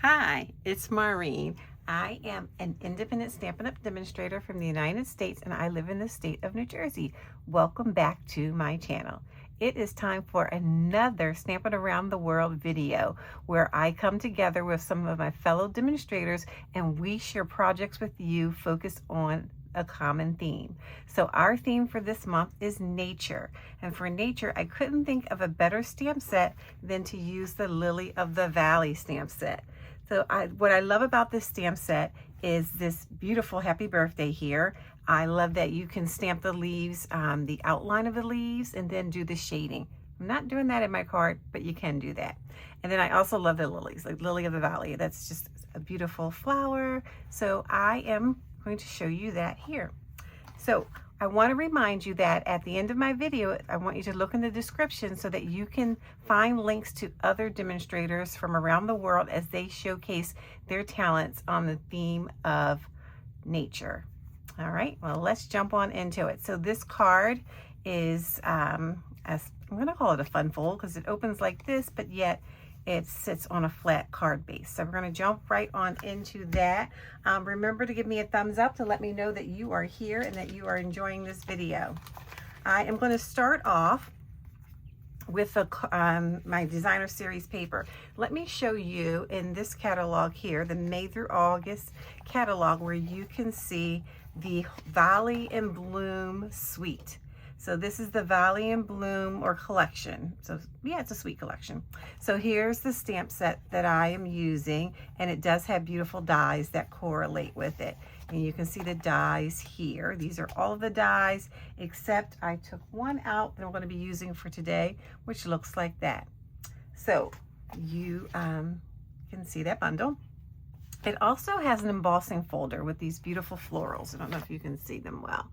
Hi, it's Maureen. I am an independent Stampin' Up! Demonstrator from the United States and I live in the state of New Jersey. Welcome back to my channel. It is time for another Stampin' Around the World video where I come together with some of my fellow demonstrators and we share projects with you focused on a common theme. So our theme for this month is nature. And for nature, I couldn't think of a better stamp set than to use the Lily of the Valley stamp set. So what I love about this stamp set is this beautiful happy birthday here. I love that you can stamp the leaves, the outline of the leaves, and then do the shading. I'm not doing that in my card, but you can do that. And then I also love the lilies, like Lily of the Valley. That's just a beautiful flower. So I am going to show you that here. So I want to remind you that at the end of my video, I want you to look in the description so that you can find links to other demonstrators from around the world as they showcase their talents on the theme of nature. All right, well, let's jump on into it. So this card is, I'm going to call it a fun fold because it opens like this, but yet it sits on a flat card base. So we're going to jump right on into that. Remember to give me a thumbs up to let me know that you are here and that you are enjoying this video. I am going to start off with my designer series paper. Let me show you in this catalog here, the May through August catalog, where you can see the Valley in Bloom suite. So this is the Valley in Bloom or collection. So yeah, it's a sweet collection. So here's the stamp set that I am using, and it does have beautiful dies that correlate with it. And you can see the dies here. These are all of the dies, except I took one out that I'm going to be using for today, which looks like that. So you can see that bundle. It also has an embossing folder with these beautiful florals. I don't know if you can see them well,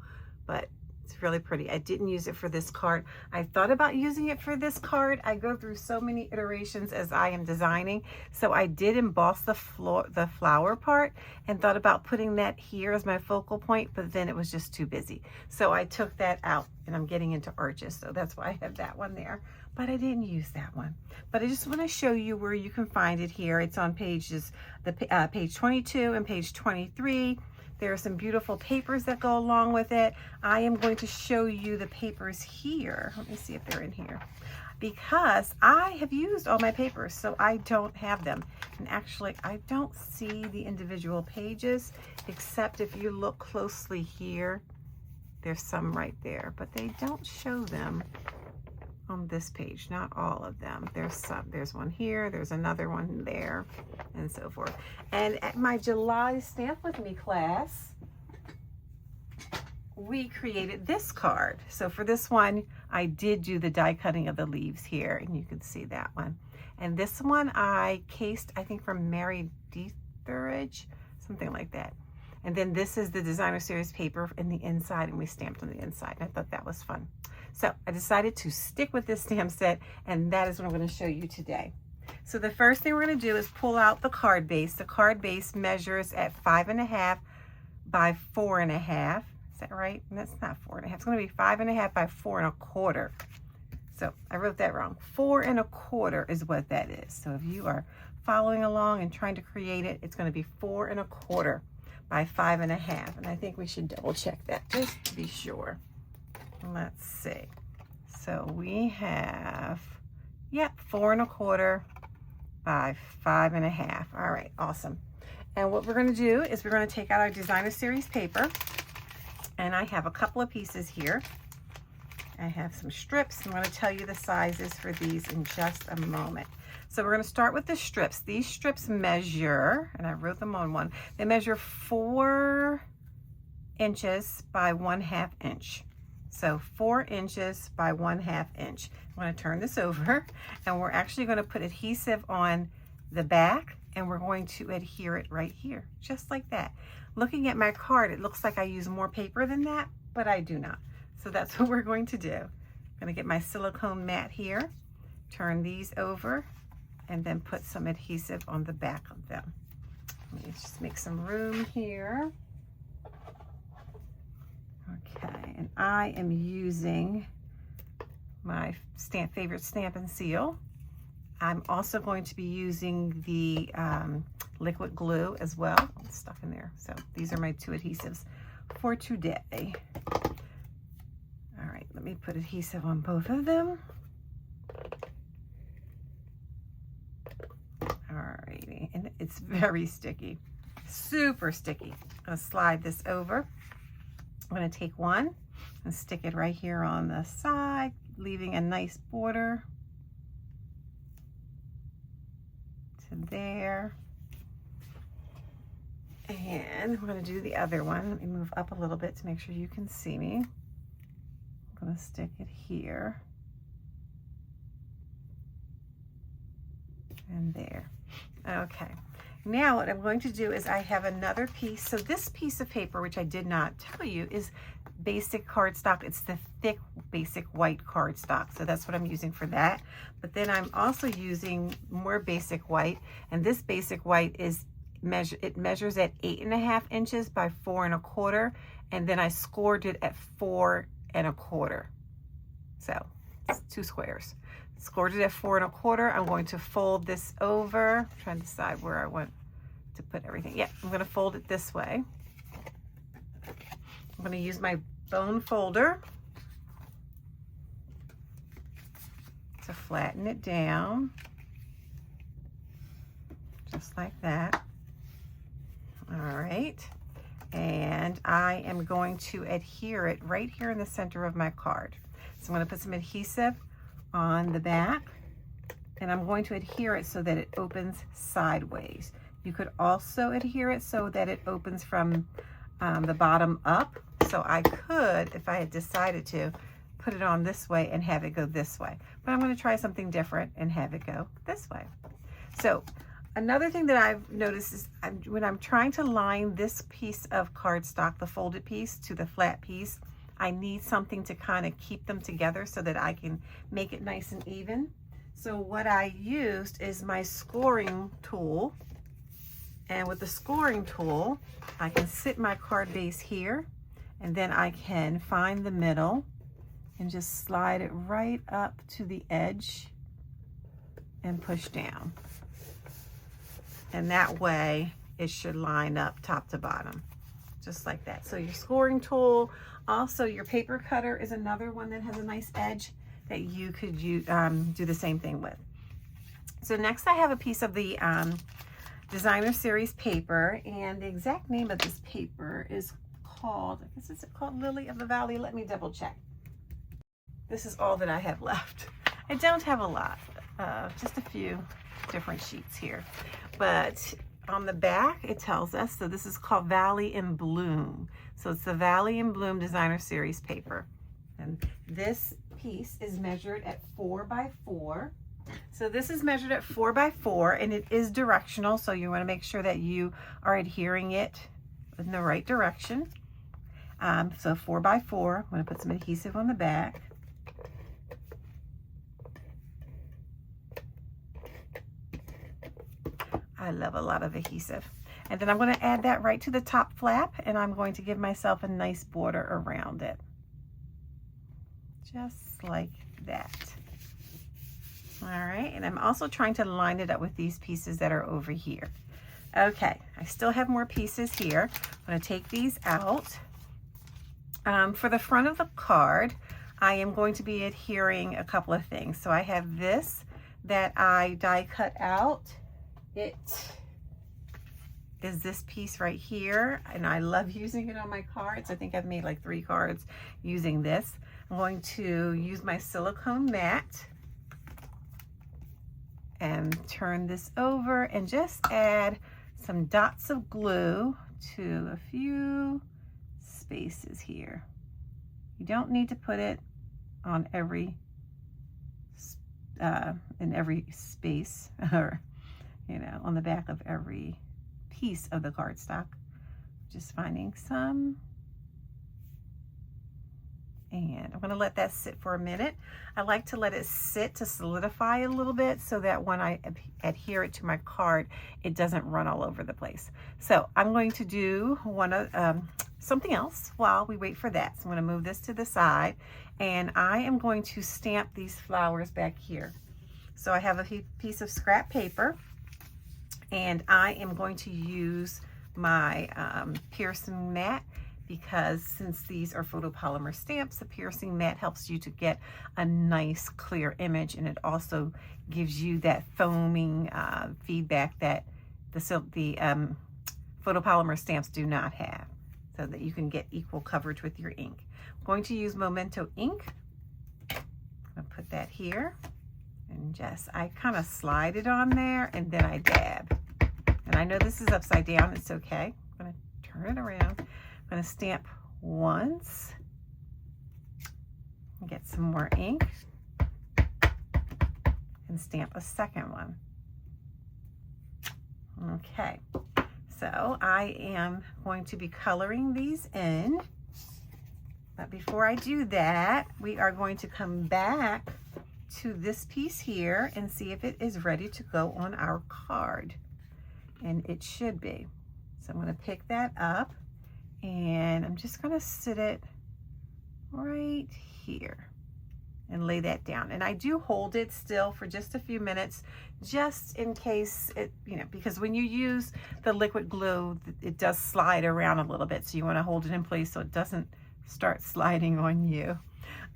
but it's really pretty. I didn't use it for this card. I thought about using it for this card. I go through so many iterations as I am designing. So I did emboss the flower part and thought about putting that here as my focal point, but then it was just too busy. So I took that out and I'm getting into arches. So that's why I have that one there, but I didn't use that one. But I just want to show you where you can find it here. It's on pages, page 22 and page 23. There are some beautiful papers that go along with it. I am going to show you the papers here. Let me see if they're in here. Because I have used all my papers, so I don't have them. And actually, I don't see the individual pages, except if you look closely here, there's some right there, but they don't show them on this page, not all of them. There's some, there's one here, there's another one there, and so forth. And at my July Stamp With Me class, we created this card. So for this one, I did do the die cutting of the leaves here, and you can see that one. And this one I cased, I think from Mary Dieterich, something like that. And then this is the designer series paper in the inside, and we stamped on the inside. And I thought that was fun. So I decided to stick with this stamp set, and that is what I'm going to show you today. So the first thing we're going to do is pull out the card base. The card base measures at 5.5 by 4.5. Is that right? That's not 4.5. It's going to be 5.5 by 4.25. So I wrote that wrong. 4.25 is what that is. So if you are following along and trying to create it, it's going to be 4.25 by 5.5. And I think we should double check that just to be sure. Let's see. So we have, yep, 4.25 by 5.5. All right, awesome. And what we're going to do is we're going to take out our designer series paper, and I have a couple of pieces here. I have some strips. I'm going to tell you the sizes for these in just a moment. So we're going to start with the strips. These strips measure, and I wrote them on one, they measure 4 inches by 1/2 inch. So 4 inches by 1/2 inch. I'm going to turn this over, and we're actually going to put adhesive on the back, and we're going to adhere it right here, just like that. Looking at my card, it looks like I use more paper than that, but I do not. So that's what we're going to do. I'm going to get my silicone mat here, turn these over, and then put some adhesive on the back of them. Let me just make some room here. Okay, and I am using my favorite Stamp and Seal. I'm also going to be using the liquid glue as well. It's stuck in there. So these are my 2 adhesives for today. All right, let me put adhesive on both of them. Alrighty, and it's very sticky, super sticky. I'm gonna slide this over. I'm gonna take one and stick it right here on the side, leaving a nice border to there. And we're gonna do the other one. Let me move up a little bit to make sure you can see me. I'm gonna stick it here and there. Okay, now what I'm going to do is I have another piece. So this piece of paper, which I did not tell you, is basic cardstock. It's the thick basic white cardstock. So that's what I'm using for that. But then I'm also using more basic white, and this basic white is measures at 8.5 inches by 4 1/4, and then I scored it at 4 1/4. So it's 2 squares. Scored it at 4 1/4. I'm going to fold this over. I'm trying to decide where I want to put everything. Yeah, I'm going to fold it this way. I'm going to use my bone folder to flatten it down, just like that. All right, and I am going to adhere it right here in the center of my card. So I'm going to put some adhesive on the back, and I'm going to adhere it so that it opens sideways. You could also adhere it so that it opens from the bottom up. So I could, if I had decided to, put it on this way and have it go this way. But I'm going to try something different and have it go this way. So another thing that I've noticed is when I'm trying to line this piece of cardstock, the folded piece, to the flat piece, I need something to kind of keep them together so that I can make it nice and even. So what I used is my scoring tool. And with the scoring tool, I can sit my card base here, and then I can find the middle and just slide it right up to the edge and push down. And that way it should line up top to bottom, just like that. So your scoring tool, also your paper cutter is another one that has a nice edge that you could do the same thing with. So next I have a piece of the designer series paper, and the exact name of this paper is called, I guess it's called Lily of the Valley. Let me double check. This is all that I have left. I don't have a lot, just a few different sheets here. But on the back it tells us, so this is called Valley in Bloom. So it's the Valley in Bloom designer series paper. And this piece is measured at 4 by 4. So this is measured at 4 by 4, and it is directional, so you want to make sure that you are adhering it in the right direction. So 4 by 4, I'm going to put some adhesive on the back. I love a lot of adhesive. And then I'm going to add that right to the top flap, and I'm going to give myself a nice border around it. Just like that. All right, and I'm also trying to line it up with these pieces that are over here. Okay, I still have more pieces here. I'm going to take these out. For the front of the card, I am going to be adhering a couple of things. So I have this that I die cut out. It is this piece right here, and I love using it on my cards. I think I've made like 3 cards using this. I'm going to use my silicone mat and turn this over and just add some dots of glue to a few spaces here. You don't need to put it on every in every space, or on the back of every piece of the cardstock. Just finding some, and I'm going to let that sit for a minute. I like to let it sit to solidify a little bit so that when I adhere it to my card, it doesn't run all over the place. So I'm going to do something else while we wait for that. So I'm going to move this to the side, and I am going to stamp these flowers back here. So I have a piece of scrap paper, And I am going to use my piercing mat, because since these are photopolymer stamps, the piercing mat helps you to get a nice clear image, and it also gives you that foaming feedback that the photopolymer stamps do not have, so that you can get equal coverage with your ink. I'm going to use Memento ink. I'm going to put that here, and just, I kind of slide it on there and then I dab. And I know this is upside down, it's okay. I'm going to turn it around. I'm going to stamp once, get some more ink, and stamp a second one. Okay, so I am going to be coloring these in, but before I do that, we are going to come back to this piece here and see if it is ready to go on our card, and it should be. So I'm going to pick that up, and I'm just going to sit it right here and lay that down. And I do hold it still for just a few minutes, just in case it, because when you use the liquid glue, it does slide around a little bit. So you want to hold it in place so it doesn't start sliding on you.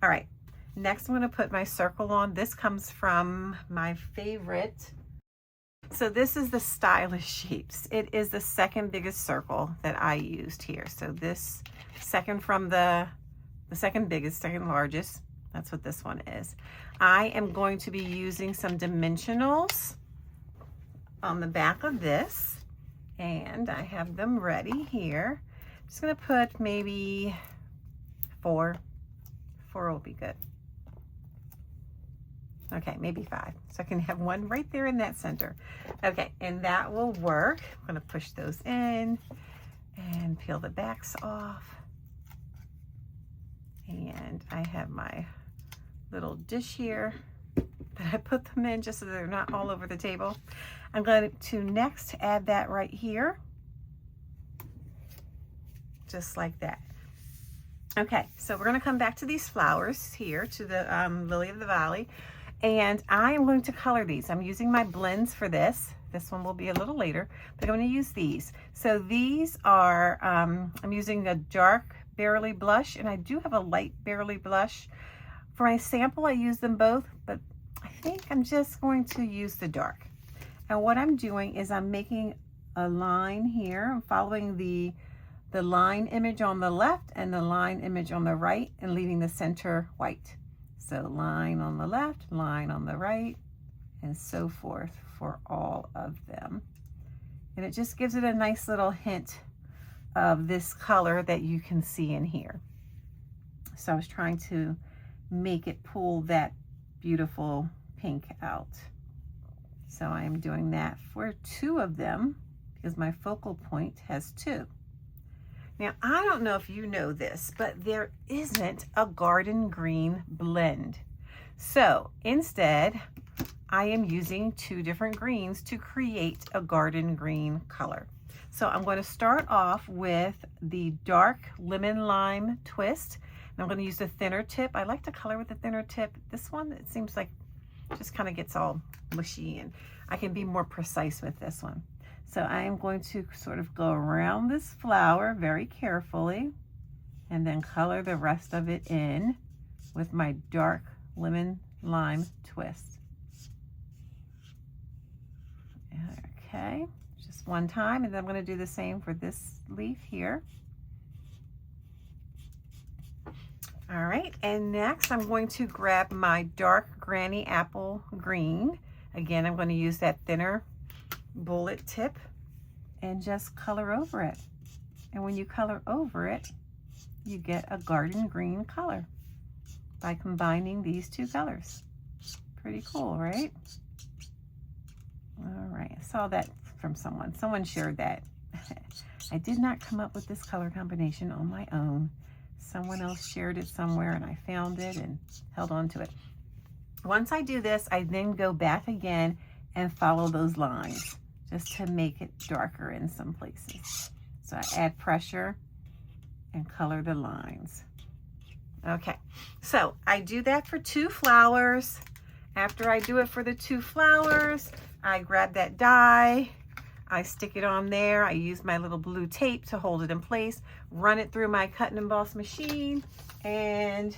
All right, next I'm going to put my circle on. This comes from my favorite. So this is the Stylish Shapes. It is the second biggest circle that I used here. So this second from the second biggest, second largest, that's what this one is. I am going to be using some dimensionals on the back of this, and I have them ready here. I'm just gonna put maybe 4. 4 will be good. Okay, maybe 5. So I can have one right there in that center. Okay, and that will work. I'm gonna push those in and peel the backs off. And I have my little dish here that I put them in just so they're not all over the table. I'm going to next add that right here, just like that. Okay, so we're going to come back to these flowers here, to the Lily of the Valley, and I am going to color these. I'm using my blends for this. This one will be a little later, but I'm going to use these. So these are, I'm using a dark Berry blush, and I do have a light Berry blush. For my sample, I use them both, but I think I'm just going to use the dark. And what I'm doing is I'm making a line here. I'm following the line image on the left and the line image on the right, and leaving the center white. So line on the left, line on the right, and so forth for all of them. And it just gives it a nice little hint of this color that you can see in here. So I was trying to make it pull that beautiful pink out. So I am doing that for 2 of them because my focal point has 2. Now, I don't know if you know this, but there isn't a garden green blend. So instead, I am using 2 different greens to create a garden green color. So I'm going to start off with the dark lemon lime twist. And I'm going to use the thinner tip. I like to color with the thinner tip. This one, it seems like just kind of gets all mushy, and I can be more precise with this one. So I am going to sort of go around this flower very carefully and then color the rest of it in with my dark lemon lime twist. Okay, just one time, and then I'm going to do the same for this leaf here. All right, and next I'm going to grab my dark Granny Apple Green. Again, I'm going to use that thinner bullet tip and just color over it. And when you color over it, you get a garden green color by combining these 2 colors. Pretty cool, right? All right, I saw that from someone. Someone shared that. I did not come up with this color combination on my own. Someone else shared it somewhere, and I found it and held on to it. Once I do this, I then go back again and follow those lines just to make it darker in some places. So I add pressure and color the lines. Okay, so I do that for 2 flowers. After I do it for the 2 flowers, I grab that die I stick it on there. I use my little blue tape to hold it in place, run it through my cut and emboss machine, and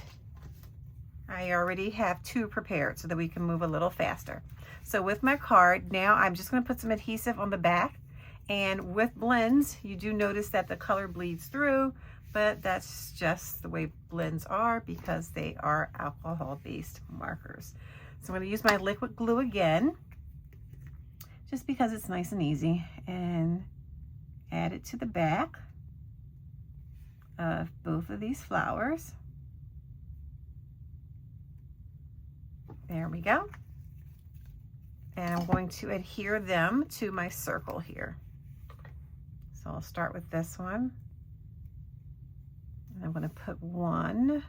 I already have 2 prepared so that we can move a little faster. So with my card, now I'm just going to put some adhesive on the back. And with blends, you do notice that the color bleeds through, but that's just the way blends are because they are alcohol-based markers. So I'm going to use my liquid glue again, just because it's nice and easy, and add it to the back of both of these flowers. There we go. And I'm going to adhere them to my circle here. So I'll start with this one. And I'm going to put one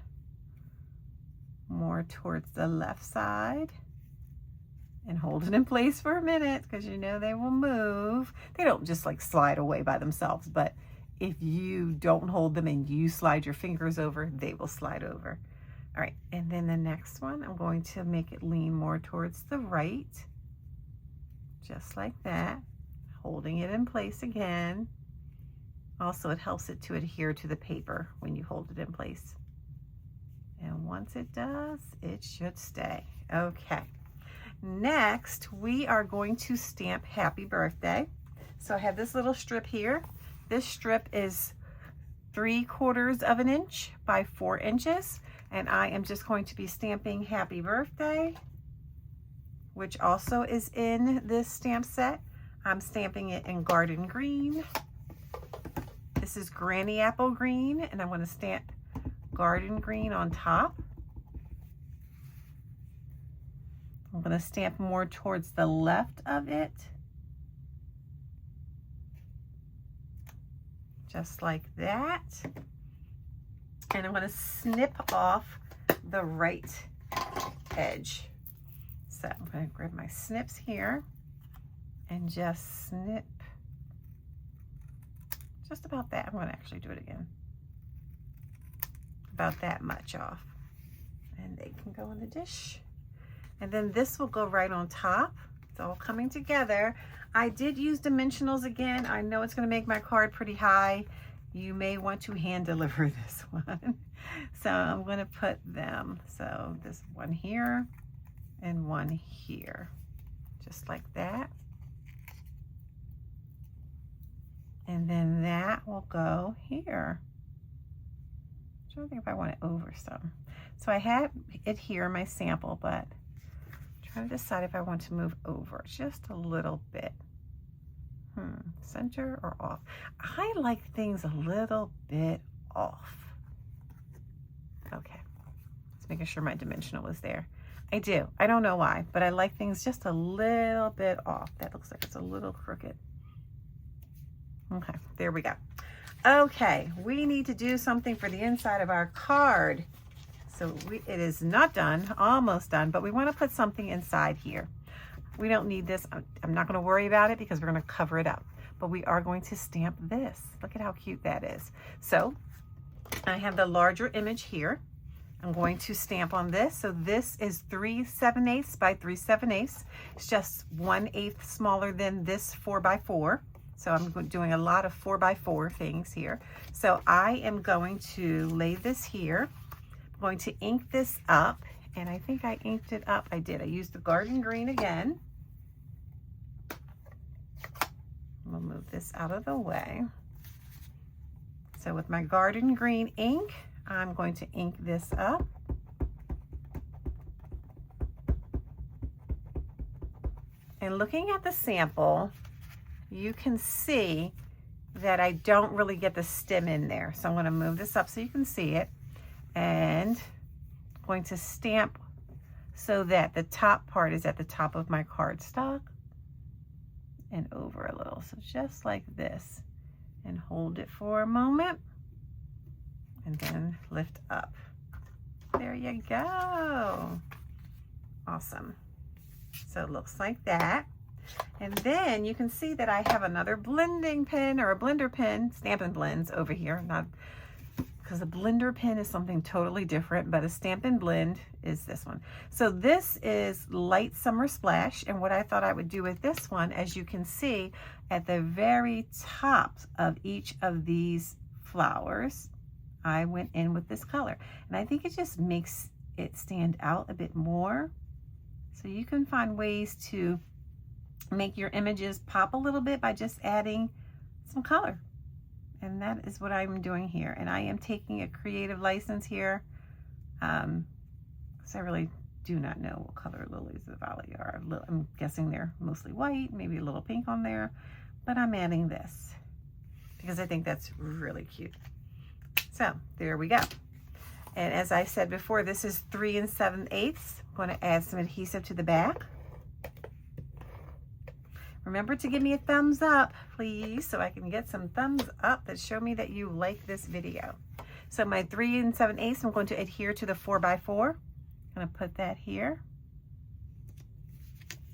more towards the left side and hold it in place for a minute because you know they will move. They don't just like slide away by themselves, but if you don't hold them and you slide your fingers over, they will slide over. All right, and then the next one, I'm going to make it lean more towards the right, just like that, holding it in place again. Also, it helps it to adhere to the paper when you hold it in place. And once it does, it should stay. Okay, next we are going to stamp happy birthday. So I have this little strip here. This strip is 3/4 of an inch by 4 inches. And I am just going to be stamping happy birthday, which also is in this stamp set. I'm stamping it in garden green. This is granny apple green, and I'm going to stamp garden green on top. I'm going to stamp more towards the left of it, just like that. And I'm going to snip off the right edge. So I'm going to grab my snips here and just snip just about that. I'm going to actually do it again. About that much off. And they can go in the dish. And then this will go right on top. It's all coming together. I did use dimensionals again. I know it's going to make my card pretty high. You may want to hand deliver this one. So I'm going to put them. So this one here and one here, just like that. And then that will go here. I'm trying to think if I want it over some. So I have it here, my sample, but I'm trying to decide if I want to move over just a little bit. Center or off? I like things a little bit off. Okay, just making sure my dimensional is there. I do. I don't know why, but I like things just a little bit off. That looks like it's a little crooked. Okay, there we go. Okay, we need to do something for the inside of our card. So it is not done, almost done, but we want to put something inside here. We don't need this. I'm not going to worry about it because we're going to cover it up. But we are going to stamp this. Look at how cute that is. So I have the larger image here. I'm going to stamp on this. So this is 3/7/8 by 3/7/8. It's just 1/8 smaller than this 4x4. So I'm doing a lot of 4x4 things here. So I am going to lay this here. I'm going to ink this up. And I think I inked it up. I did. I used the garden green again. We'll move this out of the way. So with my garden green ink, I'm going to ink this up. And looking at the sample, you can see that I don't really get the stem in there. So I'm going to move this up so you can see it. And I'm going to stamp so that the top part is at the top of my cardstock and over a little. So just like this. And hold it for a moment. And then lift up. There you go. Awesome. So it looks like that. And then you can see that I have another blending pen or a blender pen, Stampin' Blends over here. because a blender pen is something totally different, but a Stampin' Blend is this one. So this is Light Summer Splash, and what I thought I would do with this one, as you can see at the very top of each of these flowers, I went in with this color, and I think it just makes it stand out a bit more. So you can find ways to make your images pop a little bit by just adding some color. And that is what I'm doing here. And I am taking a creative license here, because I really do not know what color lilies of the valley are. I'm guessing they're mostly white, maybe a little pink on there, but I'm adding this because I think that's really cute. So there we go. And as I said before, this is 3 7/8. I'm going to add some adhesive to the back. Remember to give me a thumbs up, please, so I can get some thumbs up that show me that you like this video. So my 3 7/8, I'm going to adhere to the 4x4. I'm going to put that here,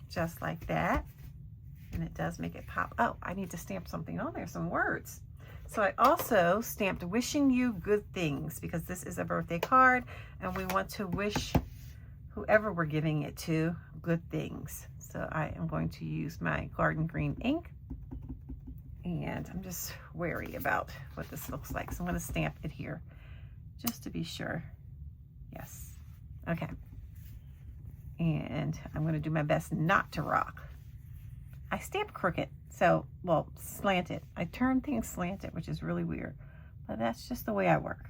just like that. And it does make it pop. Oh, I need to stamp something on there, some words. So I also stamped wishing you good things, because this is a birthday card and we want to wish whoever we're giving it to good things. So I am going to use my garden green ink, and I'm just wary about what this looks like. So I'm going to stamp it here just to be sure. Yes. Okay. And I'm going to do my best not to rock. I stamp crooked, so, well, slanted. I turn things slanted, which is really weird, but that's just the way I work.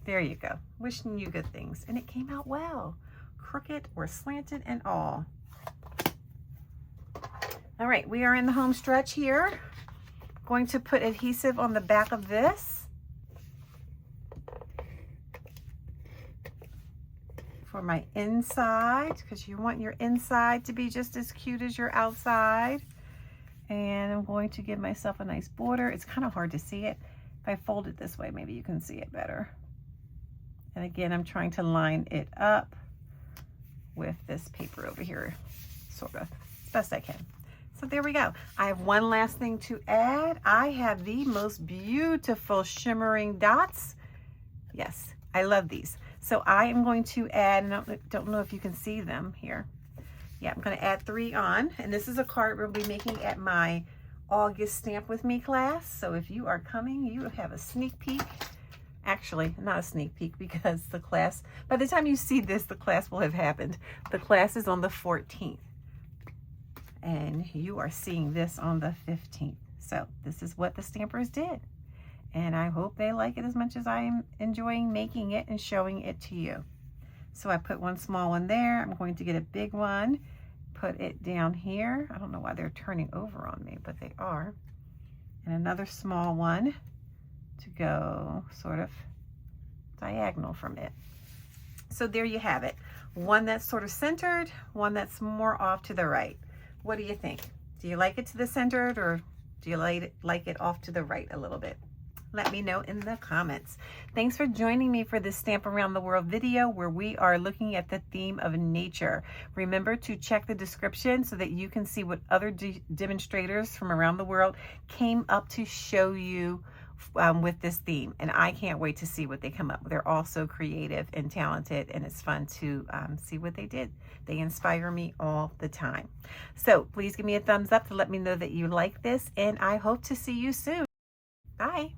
There you go. Wishing you good things. And it came out well. Crooked or slanted and all. All right, we are in the home stretch here. Going to put adhesive on the back of this for my inside, because you want your inside to be just as cute as your outside. And I'm going to give myself a nice border. It's kind of hard to see it. If I fold it this way, maybe you can see it better. And again, I'm trying to line it up with this paper over here, sort of, as best I can. So there we go. I have one last thing to add. I have the most beautiful shimmering dots. Yes, I love these. So I am going to add, and I don't know if you can see them here. Yeah, I'm going to add 3 on, and this is a card we'll be making at my August Stamp With Me class. So if you are coming, you have a sneak peek. Actually, not a sneak peek, because the class, by the time you see this, the class will have happened. The class is on the 14th, and you are seeing this on the 15th. So this is what the stampers did, and I hope they like it as much as I am enjoying making it and showing it to you. So I put one small one there. I'm going to get a big one, put it down here. I don't know why they're turning over on me, but they are. And another small one to go sort of diagonal from it. So there you have it. One that's sort of centered, one that's more off to the right. What do you think? Do you like it to the centered, or do you like it off to the right a little bit? Let me know in the comments. Thanks for joining me for this Stamp Around the World video, where we are looking at the theme of nature. Remember to check the description so that you can see what other demonstrators from around the world came up to show you with this theme, and I can't wait to see what they come up with. They're all so creative and talented, and it's fun to see what they did. They inspire me all the time. So please give me a thumbs up to let me know that you like this, and I hope to see you soon. Bye.